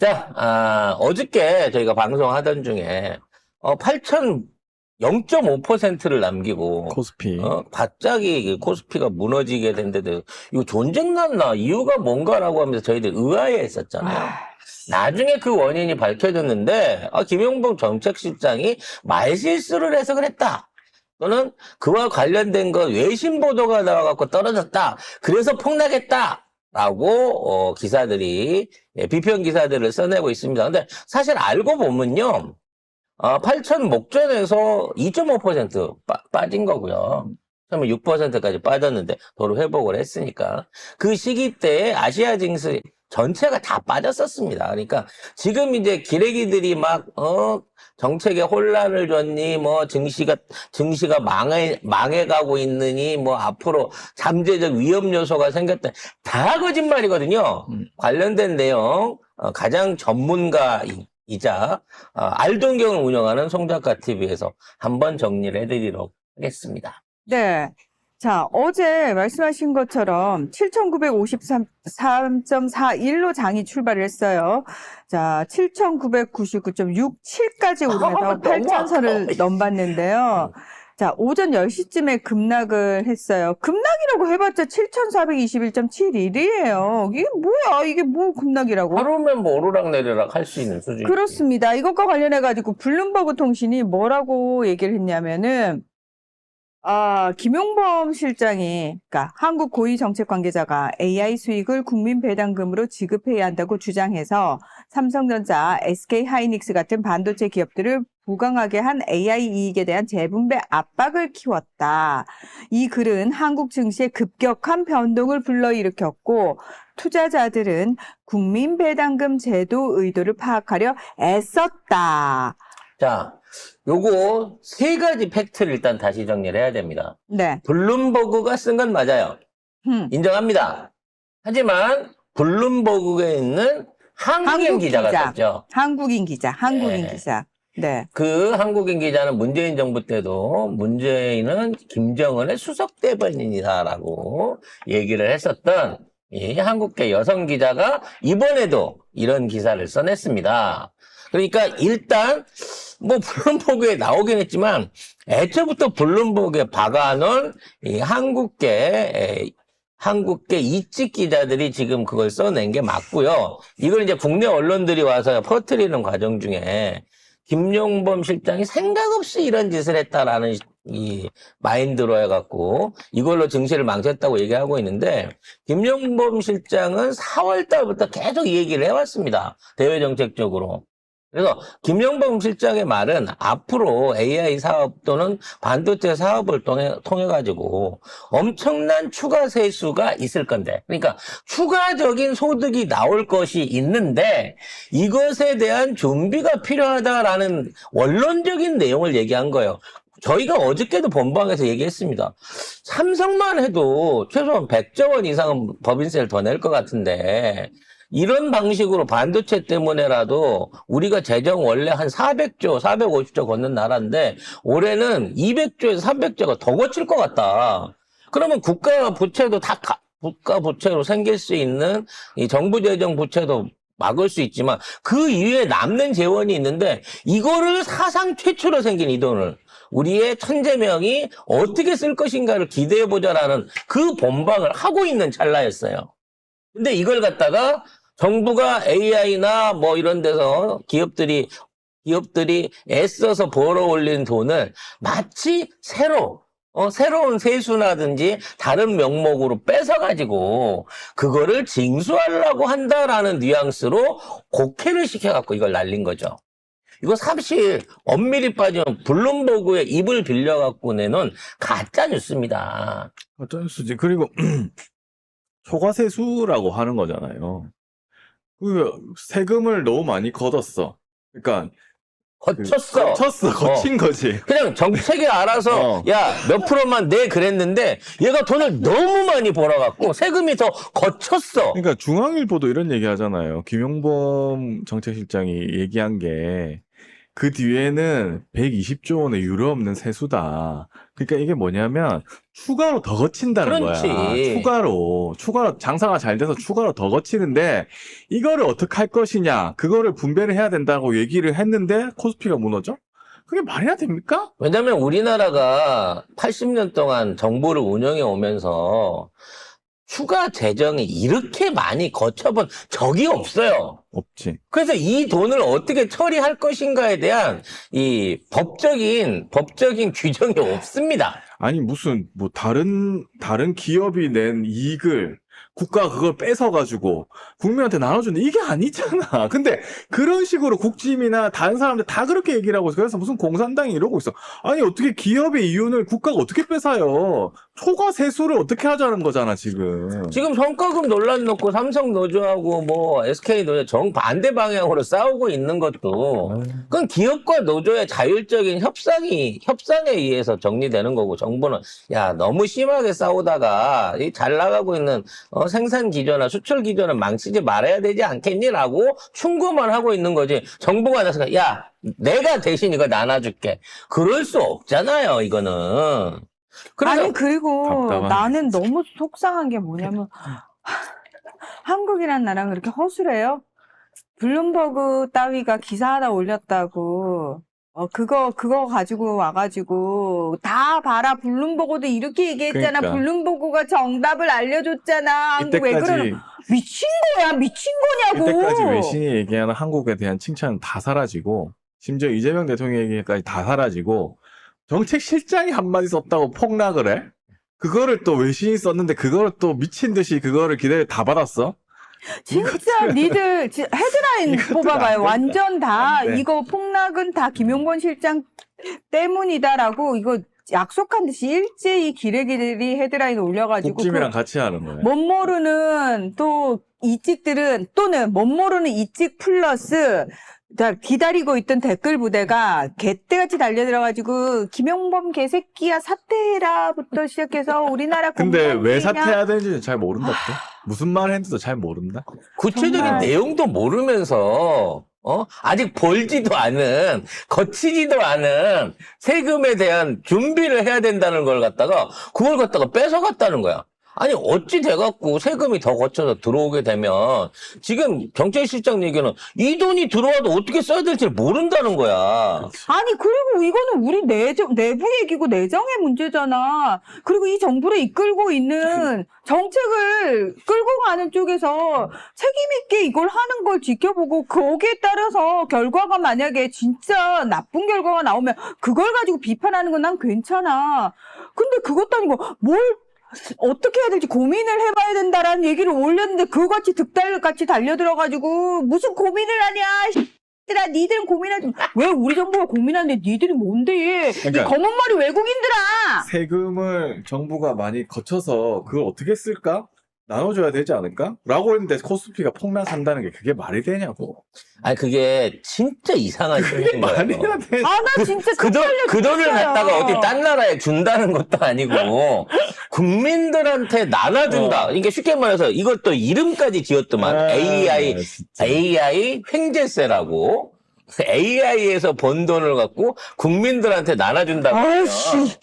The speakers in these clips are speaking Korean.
자, 어저께 저희가 방송하던 중에, 0.5%를 남기고, 코스피. 갑자기 그 코스피가 무너지게 된 데도, 이거 존쟁 났나? 이유가 뭔가라고 하면서 저희들 의아해 했었잖아요. 나중에 그 원인이 밝혀졌는데, 김용범 정책실장이 말실수를 해서 그랬다. 또는 그와 관련된 거 외신 보도가 나와갖고 떨어졌다. 그래서 폭락했다. 라고, 기사들이, 비평 기사들을 써내고 있습니다. 근데 사실 알고 보면요. 8천 목전에서 2.5% 빠진 거고요. 처음에 6%까지 빠졌는데 도로 회복을 했으니까 그 시기 때 아시아 증시 전체가 다 빠졌었습니다. 그러니까 지금 이제 기레기들이 막 정책에 혼란을 줬니 뭐 증시가 망해가고 있느니 뭐 앞으로 잠재적 위험 요소가 생겼다. 다 거짓말이거든요. 관련된 내용 가장 전문가이자 알동경을 운영하는 송작가 TV에서 한번 정리를 해드리도록 하겠습니다. 네. 자, 어제 말씀하신 것처럼 7,953.41로 장이 출발을 했어요. 자, 7,999.67까지 오르면서 8,000선을 넘봤는데요. 자, 오전 10시쯤에 급락을 했어요. 급락이라고 해봤자 7,421.71이에요. 이게 뭐야? 이게 뭐 급락이라고? 하루면 뭐 오르락내리락 할 수 있는 수준이죠. 그렇습니다. 이것과 관련해가지고 블룸버그 통신이 뭐라고 얘기를 했냐면은, 김용범 실장이, 그러니까 한국 고위 정책 관계자가 AI 수익을 국민 배당금으로 지급해야 한다고 주장해서 삼성전자, SK 하이닉스 같은 반도체 기업들을 부강하게 한 AI 이익에 대한 재분배 압박을 키웠다. 이 글은 한국 증시의 급격한 변동을 불러일으켰고 투자자들은 국민 배당금 제도 의도를 파악하려 애썼다. 자, 요거 세 가지 팩트를 일단 다시 정리를 해야 됩니다. 네. 블룸버그가 쓴 건 맞아요. 인정합니다. 하지만 블룸버그에 있는 한국인 기자가 썼죠. 한국인 기자. 네. 그 한국인 기자는 문재인 정부 때도 문재인은 김정은의 수석 대변인이다라고 얘기를 했었던 이 한국계 여성 기자가 이번에도 이런 기사를 써냈습니다. 그러니까 일단 뭐 블룸버그에 나오긴 했지만 애초부터 블룸버그에 박아놓은 이 한국계 이직 기자들이 지금 그걸 써낸 게 맞고요. 이걸 이제 국내 언론들이 와서 퍼뜨리는 과정 중에 김용범 실장이 생각 없이 이런 짓을 했다라는 이 마인드로 해갖고 이걸로 증시를 망쳤다고 얘기하고 있는데 김용범 실장은 4월 달부터 계속 이 얘기를 해왔습니다. 대외 정책적으로. 그래서 김용범 실장의 말은 앞으로 AI 사업 또는 반도체 사업을 통해 가지고 엄청난 추가 세수가 있을 건데, 그러니까 추가적인 소득이 나올 것이 있는데 이것에 대한 준비가 필요하다라는 원론적인 내용을 얘기한 거예요. 저희가 어저께도 본방에서 얘기했습니다. 삼성만 해도 최소한 100조 원 이상은 법인세를 더 낼 것 같은데 이런 방식으로 반도체 때문에라도 우리가 재정 원래 한 400조, 450조 걷는 나라인데 올해는 200조에서 300조가 더 거칠 것 같다. 그러면 국가 부채도 다 국가 부채로 생길 수 있는 이 정부 재정 부채도 막을 수 있지만 그 이후에 남는 재원이 있는데 이거를 사상 최초로 생긴 이 돈을 우리의 천재명이 어떻게 쓸 것인가를 기대해보자라는 그 본방을 하고 있는 찰나였어요. 근데 이걸 갖다가 정부가 AI나 뭐 이런 데서 기업들이 애써서 벌어 올린 돈을 마치 새로운 세수나든지 다른 명목으로 뺏어가지고 그거를 징수하려고 한다라는 뉘앙스로 곡해를 시켜갖고 이걸 날린 거죠. 이거 사실 엄밀히 빠지면 블룸버그의 입을 빌려갖고 내놓은 가짜 뉴스입니다. 가짜 뉴스지. 그리고 초과세수라고 하는 거잖아요. 그 세금을 너무 많이 걷었어. 그러니까 거친 거지. 그냥 정책에 알아서 야, 몇 프로만 내 그랬는데 얘가 돈을 너무 많이 벌어갖고 세금이 더 거쳤어. 그러니까 중앙일보도 이런 얘기 하잖아요. 김용범 정책실장이 얘기한 게 그 뒤에는 120조 원의 유례 없는 세수다. 그러니까 이게 뭐냐면 추가로 더 거친다는 그렇지. 거야. 추가로 장사가 잘 돼서 추가로 더 거치는데 이거를 어떻게 할 것이냐, 그거를 분배를 해야 된다고 얘기를 했는데 코스피가 무너져? 그게 말이나 됩니까? 왜냐면 우리나라가 80년 동안 정부를 운영해 오면서 추가 재정이 이렇게 많이 거쳐본 적이 없어요. 없지. 그래서 이 돈을 어떻게 처리할 것인가에 대한 이 법적인 규정이 없습니다. 아니 무슨 뭐 다른 기업이 낸 이익을 국가가 그걸 뺏어가지고 국민한테 나눠주는 이게 아니잖아. 근데 그런 식으로 국짐이나 다른 사람들 다 그렇게 얘기를 하고 있어. 그래서 무슨 공산당이 이러고 있어. 아니 어떻게 기업의 이윤을 국가가 어떻게 뺏어요? 초과 세수를 어떻게 하자는 거잖아 지금. 지금 성과급 논란 놓고 삼성 노조하고 뭐 SK 노조 정반대 방향으로 싸우고 있는 것도 그건 기업과 노조의 자율적인 협상에 의해서 정리되는 거고, 정부는 야 너무 심하게 싸우다가 이 잘 나가고 있는 생산 기조나 수출 기조는 망치지 말아야 되지 않겠니라고 충고만 하고 있는 거지. 정부가 나서서 야 내가 대신 이거 나눠줄게, 그럴 수 없잖아요 이거는. 그래서 아니, 그리고 답답하네. 나는 너무 속상한 게 뭐냐면, 한국이란 나라가 그렇게 허술해요? 블룸버그 따위가 기사 하나 올렸다고, 그거 가지고 와가지고, 다 봐라, 블룸버그도 이렇게 얘기했잖아. 그러니까. 블룸버그가 정답을 알려줬잖아. 한국 왜 그러는, 이때까지 미친 거야, 미친 거냐고. 이때까지 외신이 얘기하는 한국에 대한 칭찬은 다 사라지고, 심지어 이재명 대통령 얘기까지 다 사라지고, 정책실장이 한마디 썼다고 폭락을 해? 그거를 또 외신이 썼는데 그거를 또 미친 듯이 그거를 기다려 다 받았어? 진짜 니들 헤드라인 이것들 뽑아봐요. 안 된다. 완전 다 안 돼. 이거 폭락은 다 김용건 실장 때문이다라고 이거 약속한 듯이 일제히 기레기들이 헤드라인 올려가지고 국짐이랑 같이 하는 거예요. 못 모르는 또 이찍들은 또는 못 모르는 이찍 플러스 자, 기다리고 있던 댓글 부대가 개떼같이 달려들어가지고 김용범 개새끼야 사퇴해라부터 시작해서 우리나라 근데 왜 공산주의냐. 사퇴해야 되는지 잘 모른다 또. 무슨 말 했는지도 잘 모른다. 구체적인 정말. 내용도 모르면서 아직 벌지도 않은, 거치지도 않은 세금에 대한 준비를 해야 된다는 걸 갖다가 그걸 갖다가 뺏어갔다는 거야. 아니 어찌 돼갖고 세금이 더 거쳐서 들어오게 되면 지금 정책실장 얘기는 이 돈이 들어와도 어떻게 써야 될지 모른다는 거야. 아니, 그리고 이거는 우리 내부 얘기고 내정의 문제잖아. 그리고 이 정부를 이끌고 있는 정책을 끌고 가는 쪽에서 책임있게 이걸 하는 걸 지켜보고 거기에 따라서 결과가 만약에 진짜 나쁜 결과가 나오면 그걸 가지고 비판하는 건 난 괜찮아. 근데 그것도 아니고 뭘 어떻게 해야 될지 고민을 해봐야 된다라는 얘기를 올렸는데 그거같이 득달같이 달려들어가지고 무슨 고민을 하냐. 라 니들은 고민하지 마. 왜 우리 정부가 고민하는데 니들이 뭔데? 그러니까 이 검은 머리 외국인들아. 세금을 정부가 많이 거쳐서 그걸 어떻게 쓸까? 나눠줘야 되지 않을까? 라고 했는데 코스피가 폭락한다는 게 그게 말이 되냐고. 아니 그게 진짜 이상한 그게 소리인 말이 거예요. 돼. 아, 나 진짜 그 돈을 갖다가 어디 딴 나라에 준다는 것도 아니고 국민들한테 나눠준다. 이게 쉽게 말해서 이것도 이름까지 지었더만 진짜. AI 횡재세라고. AI에서 번 돈을 갖고 국민들한테 나눠준다고. 아이씨.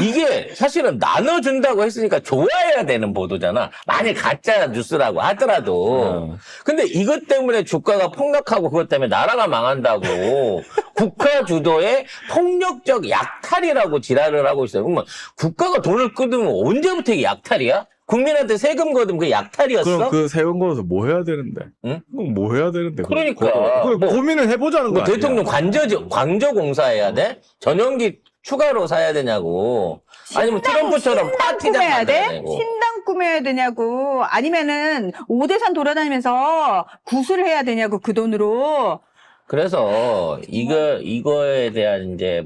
이게 사실은 나눠준다고 했으니까 좋아해야 되는 보도잖아. 만약 가짜 뉴스라고 하더라도. 근데 이것 때문에 주가가 폭락하고 그것 때문에 나라가 망한다고 국가 주도의 폭력적 약탈이라고 지랄을 하고 있어요. 그러면 국가가 돈을 끊으면 언제부터 이게 약탈이야? 국민한테 세금 거두면 그게 약탈이었어? 그럼 그 세금 거서 뭐 해야 되는데? 응? 그럼 뭐 해야 되는데? 그러니까. 그걸 뭐 고민을 해보자는 뭐 거 아니야? 대통령 광저공사 해야 돼? 전용기 추가로 사야 되냐고. 아니면 트럼프처럼 파티장 꾸며야 만들어야 돼? 되고. 신당 꾸며야 되냐고. 아니면은 오대산 돌아다니면서 구슬 해야 되냐고 그 돈으로. 그래서 이거에 대한 이제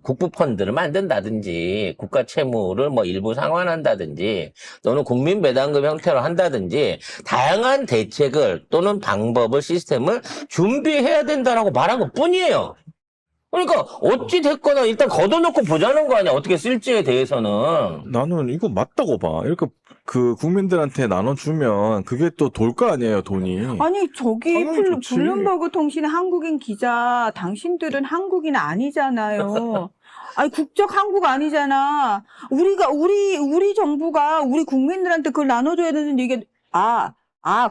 국부 펀드를 만든다든지 국가 채무를 일부 상환한다든지 또는 국민 배당금 형태로 한다든지 다양한 대책을 또는 방법을 시스템을 준비해야 된다라고 말한 것 뿐이에요. 그러니까 어찌 됐거나 일단 걷어놓고 보자는 거 아니야. 어떻게 쓸지에 대해서는. 나는 이거 맞다고 봐. 이렇게 그 국민들한테 나눠주면 그게 또 돌 거 아니에요, 돈이. 아니 저기 당연히 좋지. 블룸버그 통신의 한국인 기자, 당신들은 한국인 아니잖아요. 아니 국적 한국 아니잖아. 우리 정부가 우리 국민들한테 그걸 나눠줘야 되는데 이게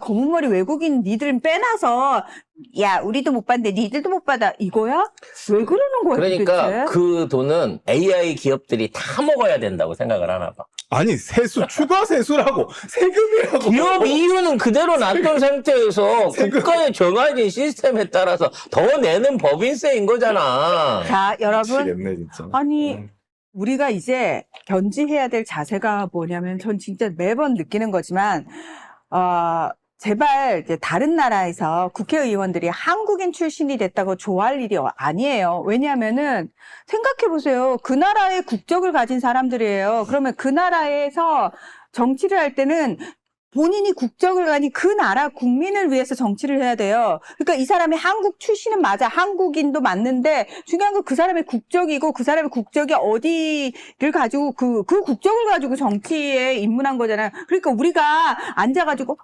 검은 머리 외국인 니들은 빼놔서 야 우리도 못 받는데 니들도 못 받아 이거야? 왜 그러는 거야 그러니까 도대체? 그 돈은 AI 기업들이 다 먹어야 된다고 생각을 하나 봐. 아니, 추가 세수라고, 세금이라고. 기업 이윤은 그대로 놔둔 상태에서 세금. 국가의 정해진 시스템에 따라서 더 내는 법인세인 거잖아. 자 여러분 미치겠네, 진짜. 아니 우리가 이제 견지해야 될 자세가 뭐냐면 전 진짜 매번 느끼는 거지만 제발 이제 다른 나라에서 국회의원들이 한국인 출신이 됐다고 좋아할 일이 아니에요. 왜냐하면은 생각해 보세요. 그 나라의 국적을 가진 사람들이에요. 그러면 그 나라에서 정치를 할 때는 본인이 국적을 가진 그 나라 국민을 위해서 정치를 해야 돼요. 그러니까 이 사람이 한국 출신은 맞아. 한국인도 맞는데 중요한 건 그 사람의 국적이고 그 사람의 국적이 어디를 가지고 그 국적을 가지고 정치에 입문한 거잖아요. 그러니까 우리가 앉아가지고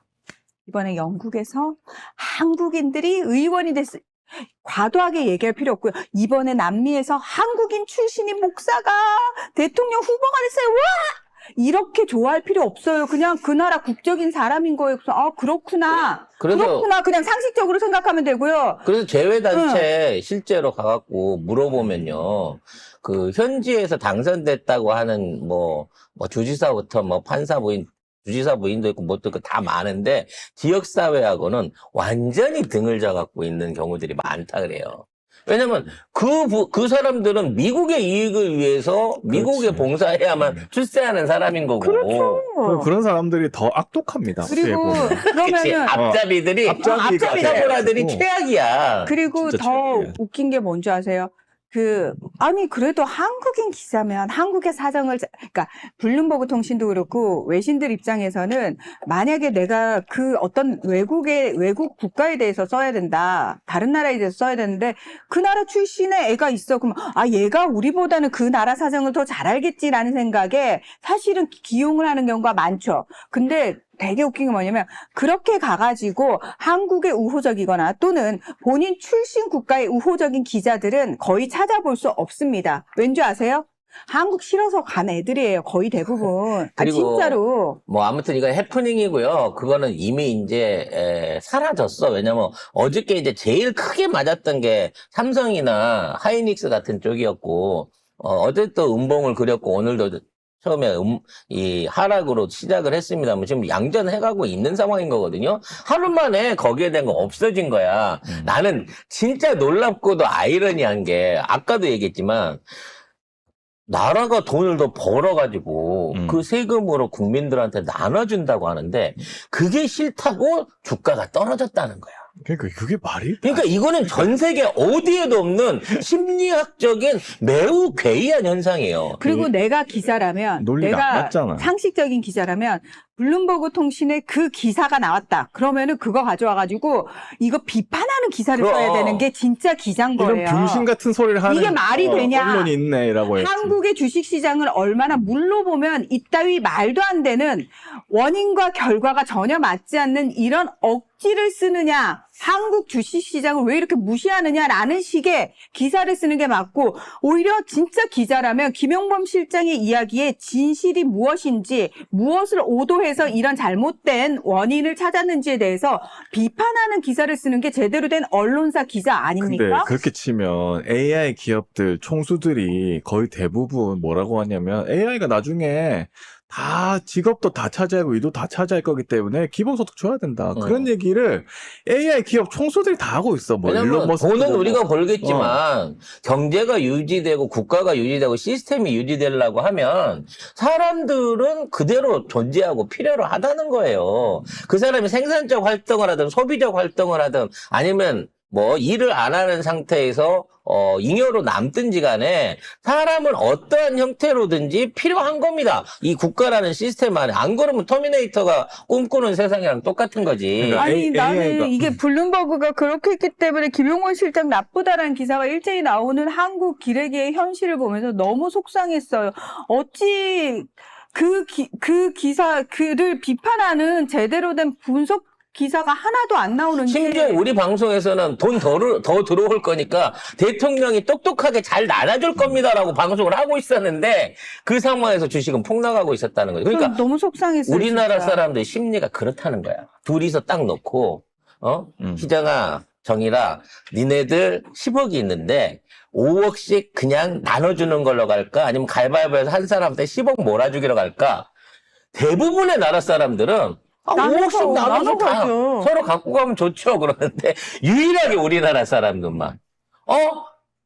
이번에 영국에서 한국인들이 의원이 됐어요. 과도하게 얘기할 필요 없고요. 이번에 남미에서 한국인 출신인 목사가 대통령 후보가 됐어요. 와! 이렇게 좋아할 필요 없어요. 그냥 그 나라 국적인 사람인 거예요. 그래서 그렇구나. 그렇구나. 그냥 상식적으로 생각하면 되고요. 그래서 제외단체 실제로 가갖고 물어보면요. 그 현지에서 당선됐다고 하는 뭐 주지사부터 뭐 판사 부인, 주지사 부인도 있고 뭣도 있고 다 많은데 지역사회하고는 완전히 등을 잡고 있는 경우들이 많다 그래요. 왜냐면 그 사람들은 미국의 이익을 위해서 미국에 그렇지. 봉사해야만 출세하는 사람인 거고. 그렇죠. 그런 사람들이 더 악독합니다. 어떻게 그리고 보면. 그치, 그러면은 앞잡이들이 앞잡이가 앞잡이들이 돼가지고. 최악이야. 그리고 진짜 더 최악이에요. 웃긴 게 뭔지 아세요? 아니, 그래도 한국인 기자면 한국의 사정을, 그러니까, 블룸버그 통신도 그렇고, 외신들 입장에서는 만약에 내가 그 어떤 외국 국가에 대해서 써야 된다. 다른 나라에 대해서 써야 되는데, 그 나라 출신의 애가 있어. 그럼, 얘가 우리보다는 그 나라 사정을 더 잘 알겠지라는 생각에 사실은 기용을 하는 경우가 많죠. 근데 되게 웃긴 게 뭐냐면 그렇게 가가지고 한국에 우호적이거나 또는 본인 출신 국가의 우호적인 기자들은 거의 찾아볼 수 없습니다. 왠지 아세요? 한국 싫어서 간 애들이에요. 거의 대부분. 그리고 진짜로. 뭐 아무튼 이건 해프닝이고요. 그거는 이미 이제 사라졌어. 왜냐면 어저께 이제 제일 크게 맞았던 게 삼성이나 하이닉스 같은 쪽이었고 어제 또 음봉을 그렸고 오늘도 처음에 이 하락으로 시작을 했습니다만 지금 양전해가고 있는 상황인 거거든요. 하루 만에 거기에 대한 거 없어진 거야. 나는 진짜 놀랍고도 아이러니한 게 아까도 얘기했지만 나라가 돈을 더 벌어가지고 그 세금으로 국민들한테 나눠준다고 하는데 그게 싫다고 주가가 떨어졌다는 거야. 그러니까 그게 말이? 그러니까 이거는 전 세계 어디에도 없는 심리학적인 매우 괴이한 현상이에요. 그리고 내가 기자라면, 논리가 안 내가 맞잖아. 상식적인 기자라면, 블룸버그 통신에 그 기사가 나왔다. 그러면은 그거 가져와가지고 이거 비판하는 기사를 그럼. 써야 되는 게 진짜 기자인 거예요. 이런 병신 같은 소리를 하는 이게 말이 되냐? 언론이 있네라고 했지. 한국의 주식시장을 얼마나 물로 보면 이따위 말도 안 되는 원인과 결과가 전혀 맞지 않는 이런 억지를 쓰느냐, 한국 주식시장을 왜 이렇게 무시하느냐라는 식의 기사를 쓰는 게 맞고, 오히려 진짜 기자라면 김용범 실장의 이야기에 진실이 무엇인지, 무엇을 오도해서 이런 잘못된 원인을 찾았는지에 대해서 비판하는 기사를 쓰는 게 제대로 된 언론사 기자 근데 아닙니까? 그렇게 치면 AI 기업들 총수들이 거의 대부분 뭐라고 하냐면 AI가 나중에 다 직업도 다 차지하고 일도 다 차지할 거기 때문에 기본소득 줘야 된다. 그런 얘기를 AI 기업 총수들이 다 하고 있어. 뭐 일론 왜냐면 머스크도 돈은 뭐. 우리가 벌겠지만 경제가 유지되고 국가가 유지되고 시스템이 유지되려고 하면 사람들은 그대로 존재하고 필요로 하다는 거예요. 그 사람이 생산적 활동을 하든 소비적 활동을 하든 아니면 뭐 일을 안 하는 상태에서 잉여로 남든지 간에 사람은 어떠한 형태로든지 필요한 겁니다. 이 국가라는 시스템 안에. 안 그러면 터미네이터가 꿈꾸는 세상이랑 똑같은 거지. 그러니까 아니 나는 AI가 이게 블룸버그가 그렇게 했기 때문에 김용원 실장 나쁘다라는 기사가 일제히 나오는 한국 기레기의 현실을 보면서 너무 속상했어요. 어찌 그를 비판하는 제대로 된 분석 기사가 하나도 안 나오는 심지어 게 우리 방송에서는 돈 더 들어올 거니까 대통령이 똑똑하게 잘 나눠줄 겁니다라고 방송을 하고 있었는데 그 상황에서 주식은 폭락하고 있었다는 거죠. 그러니까 너무 속상했어요. 우리나라 진짜. 사람들의 심리가 그렇다는 거야. 둘이서 딱 놓고 희정아, 정일아, 니네들 10억이 있는데 5억씩 그냥 나눠주는 걸로 갈까? 아니면 가위바위보해서 한 사람한테 10억 몰아주기로 갈까? 대부분의 나라 사람들은 5억씩 나눠서 다 나눠가죠. 서로 갖고 가면 좋죠. 그러는데 유일하게 우리나라 사람들만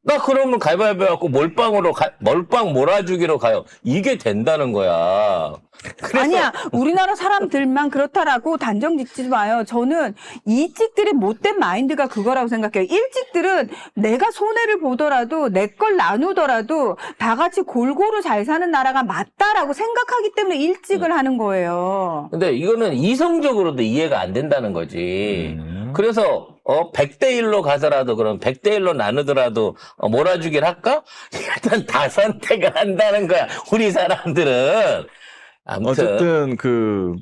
나 그러면 가위바위보 해갖고 몰빵 몰아주기로 가요. 이게 된다는 거야. 그래서 아니야, 우리나라 사람들만 그렇다라고 단정 짓지 마요. 저는 이직들의 못된 마인드가 그거라고 생각해요. 일직들은 내가 손해를 보더라도 내 걸 나누더라도 다 같이 골고루 잘 사는 나라가 맞다라고 생각하기 때문에 일직을 하는 거예요. 근데 이거는 이성적으로도 이해가 안 된다는 거지. 그래서 100대 1로 가서라도 그럼 100대 1로 나누더라도 몰아주기를 할까? 일단 다 선택을 한다는 거야. 우리 사람들은. 아무튼 어쨌든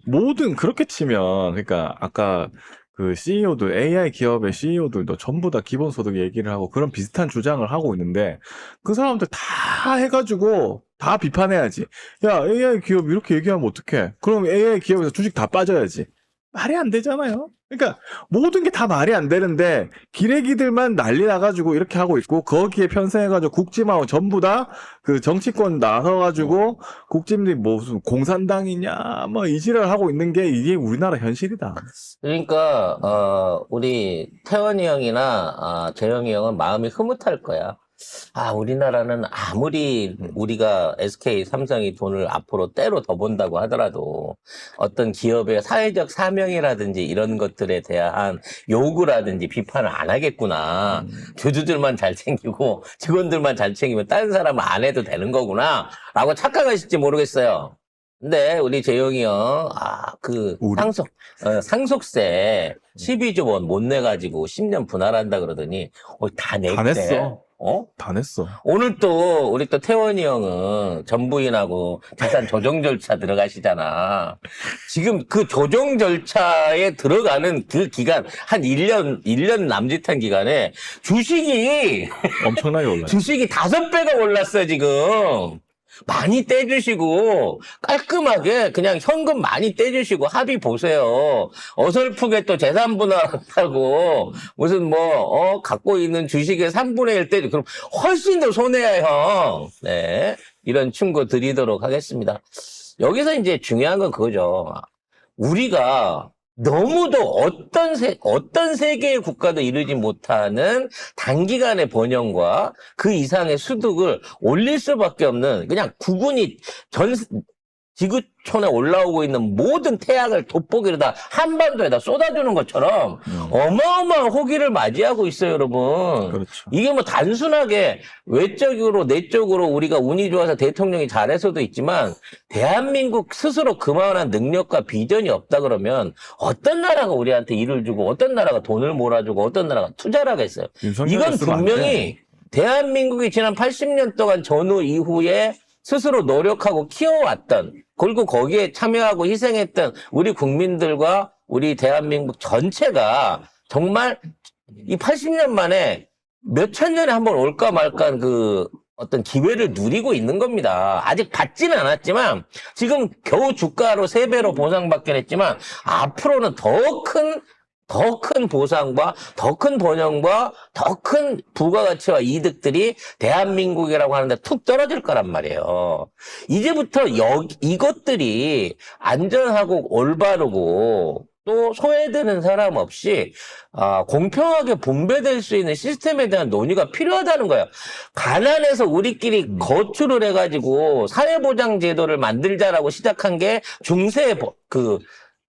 모든 그렇게 치면 그러니까 아까 그 CEO들 AI 기업의 CEO들도 전부 다 기본소득 얘기를 하고 그런 비슷한 주장을 하고 있는데 그 사람들 다 해가지고 다 비판해야지. 야 AI 기업 이렇게 얘기하면 어떡해? 그럼 AI 기업에서 주식 다 빠져야지. 말이 안 되잖아요. 그러니까 모든 게 다 말이 안 되는데 기레기들만 난리 나가지고 이렇게 하고 있고 거기에 편승해가지고 국짐하고 전부 다 그 정치권 나서가지고 국짐들이 뭐 무슨 공산당이냐 뭐 이지랄 하고 있는 게 이게 우리나라 현실이다. 그러니까 우리 태원이 형이나 재영이 형은 마음이 흐뭇할 거야. 우리나라는 아무리 우리가 SK, 삼성이 돈을 앞으로 때로 더 번다고 하더라도 어떤 기업의 사회적 사명이라든지 이런 것들에 대한 요구라든지 비판을 안 하겠구나. 주주들만 잘 챙기고 직원들만 잘 챙기면 다른 사람은 안 해도 되는 거구나. 라고 착각하실지 모르겠어요. 근데 우리 재용이 형, 상속세 12조 원 못 내가지고 10년 분할한다 그러더니, 다 냈대. 다 냈어. 다 냈어. 오늘 또, 우리 또 태원이 형은 전부인하고 재산 조정 절차 들어가시잖아. 지금 그 조정 절차에 들어가는 그 기간, 한 1년 남짓한 기간에 주식이 엄청나게 올랐어. 주식이 5배가 올랐어, 지금. 많이 떼주시고 깔끔하게 그냥 현금 많이 떼주시고 합의 보세요. 어설프게 또 재산 분할한다고 무슨 갖고 있는 주식의 3분의 1 떼주 그럼 훨씬 더 손해야 형. 네, 이런 충고 드리도록 하겠습니다. 여기서 이제 중요한 건 그거죠. 우리가 너무도 어떤 세계의 국가도 이루지 못하는 단기간의 번영과 그 이상의 소득을 올릴 수밖에 없는 그냥 국군이 지구촌에 올라오고 있는 모든 태양을 돋보기로다 한반도에다 쏟아주는 것처럼 어마어마한 호기를 맞이하고 있어요, 여러분. 그렇죠. 이게 뭐 단순하게 외적으로 내적으로 우리가 운이 좋아서 대통령이 잘해서도 있지만 대한민국 스스로 그만한 능력과 비전이 없다 그러면 어떤 나라가 우리한테 일을 주고 어떤 나라가 돈을 몰아주고 어떤 나라가 투자를 하겠어요. 이건 분명히 대한민국이 지난 80년 동안 전후 이후에 스스로 노력하고 키워왔던 그리고 거기에 참여하고 희생했던 우리 국민들과 우리 대한민국 전체가 정말 이 80년 만에 몇천 년에 한번 올까 말까 그 어떤 기회를 누리고 있는 겁니다. 아직 받지는 않았지만 지금 겨우 주가로 3배로 보상받긴 했지만 앞으로는 더 큰 보상과 더 큰 번영과 더 큰 부가가치와 이득들이 대한민국이라고 하는데 툭 떨어질 거란 말이에요. 이제부터 이것들이 안전하고 올바르고 또 소외되는 사람 없이 공평하게 분배될 수 있는 시스템에 대한 논의가 필요하다는 거예요. 가난해서 우리끼리 거출을 해가지고 사회보장 제도를 만들자라고 시작한 게 중세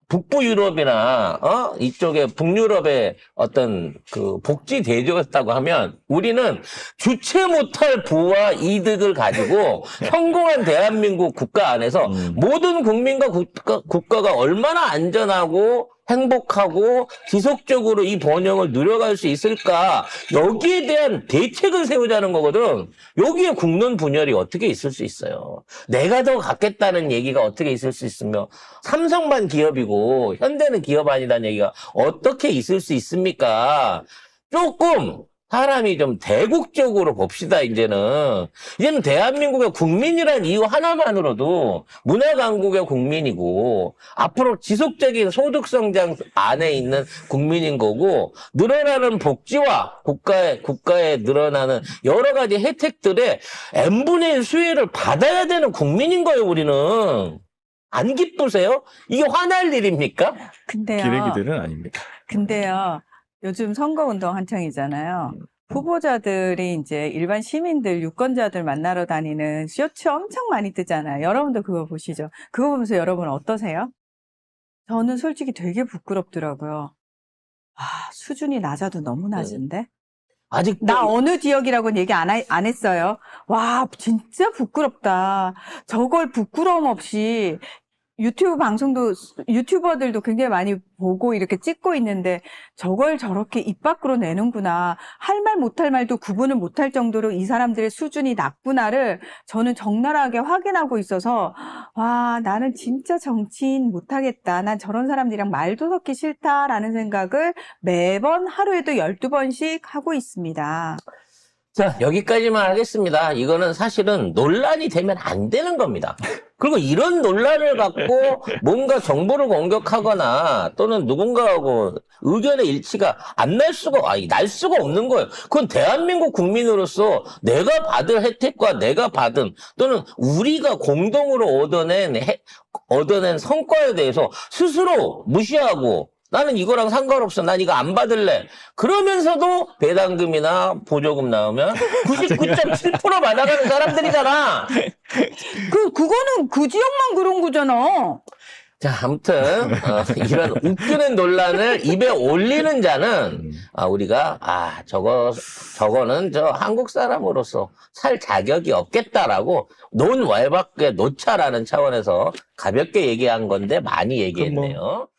북부 유럽이나 이쪽에 북유럽의 어떤 그 복지 대조였다고 하면 우리는 주체 못할 부와 이득을 가지고 성공한 대한민국 국가 안에서 모든 국민과 국가가 얼마나 안전하고 행복하고 지속적으로 이 번영을 누려갈 수 있을까? 여기에 대한 대책을 세우자는 거거든. 여기에 국론 분열이 어떻게 있을 수 있어요? 내가 더 갖겠다는 얘기가 어떻게 있을 수 있으며 삼성만 기업이고 현대는 기업 아니다는 얘기가 어떻게 있을 수 있습니까? 조금 사람이 좀 대국적으로 봅시다, 이제는 대한민국의 국민이란 이유 하나만으로도 문화 강국의 국민이고, 앞으로 지속적인 소득 성장 안에 있는 국민인 거고, 늘어나는 복지와 국가에 늘어나는 여러 가지 혜택들의 n분의 1 수혜를 받아야 되는 국민인 거예요, 우리는. 안 기쁘세요? 이게 화날 일입니까? 기레기들은 아닙니다. 근데요, 요즘 선거운동 한창이잖아요. 후보자들이 이제 일반 시민들, 유권자들 만나러 다니는 쇼츠 엄청 많이 뜨잖아요. 여러분도 그거 보시죠. 그거 보면서 여러분 어떠세요? 저는 솔직히 되게 부끄럽더라고요. 아, 수준이 낮아도 너무 낮은데? 아직 나 어느 지역이라고는 얘기 안 했어요. 와, 진짜 부끄럽다. 저걸 부끄러움 없이 유튜브 방송도, 유튜버들도 굉장히 많이 보고 이렇게 찍고 있는데 저걸 저렇게 입 밖으로 내는구나. 할 말 못할 말도 구분을 못할 정도로 이 사람들의 수준이 낮구나를 저는 적나라하게 확인하고 있어서 와, 나는 진짜 정치인 못하겠다. 난 저런 사람들이랑 말도 섞기 싫다라는 생각을 매번 하루에도 12번씩 하고 있습니다. 자, 여기까지만 하겠습니다. 이거는 사실은 논란이 되면 안 되는 겁니다. 그리고 이런 논란을 갖고 뭔가 정보를 공격하거나 또는 누군가하고 의견의 일치가 날 수가 없는 거예요. 그건 대한민국 국민으로서 내가 받을 혜택과 내가 받은 또는 우리가 공동으로 얻어낸 성과에 대해서 스스로 무시하고 나는 이거랑 상관없어. 난 이거 안 받을래. 그러면서도 배당금이나 보조금 나오면 99.7% 받아가는 사람들이잖아. 그거는 그 지역만 그런 거잖아. 자, 아무튼 이런 웃기는 논란을 입에 올리는 자는 우리가 저거는 저 한국 사람으로서 살 자격이 없겠다라고 논외밖에 놓자라는 차원에서 가볍게 얘기한 건데 많이 얘기했네요.